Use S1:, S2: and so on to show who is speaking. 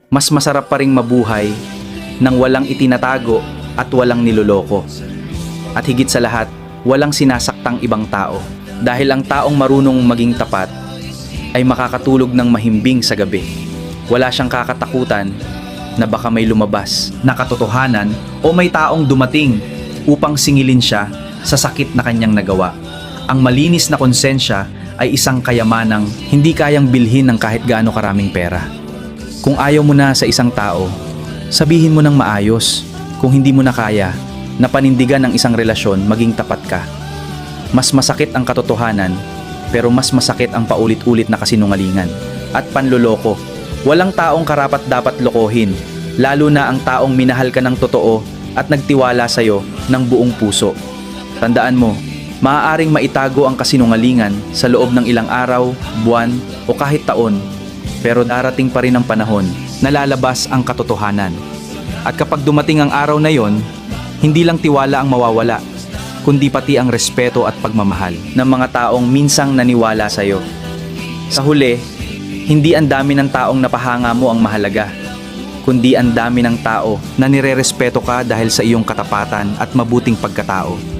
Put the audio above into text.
S1: Mas masarap pa ring mabuhay nang walang itinatago at walang niloloko. At higit sa lahat, walang sinasaktang ibang tao. Dahil ang taong marunong maging tapat ay makakatulog ng mahimbing sa gabi. Wala siyang kakatakutan na baka may lumabas na katotohanan o may taong dumating upang singilin siya sa sakit na kanyang nagawa. Ang malinis na konsensya ay isang kayamanang hindi kayang bilhin ng kahit gaano karaming pera. Kung ayaw mo na sa isang tao, sabihin mo ng maayos. Kung hindi mo na kaya na panindigan ng isang relasyon, maging tapat ka. Mas masakit ang katotohanan, pero mas masakit ang paulit-ulit na kasinungalingan at panloloko. Walang taong karapat dapat lokohin, lalo na ang taong minahal ka ng totoo at nagtiwala sa'yo ng buong puso. Tandaan mo, maaaring maitago ang kasinungalingan sa loob ng ilang araw, buwan o kahit taon, pero darating pa rin ang panahon na lalabas ang katotohanan. At kapag dumating ang araw na yon, hindi lang tiwala ang mawawala, kundi pati ang respeto at pagmamahal ng mga taong minsang naniwala sa'yo. Sa huli, hindi ang dami ng taong napahanga mo ang mahalaga, kundi ang dami ng tao na nirerespeto ka dahil sa iyong katapatan at mabuting pagkatao.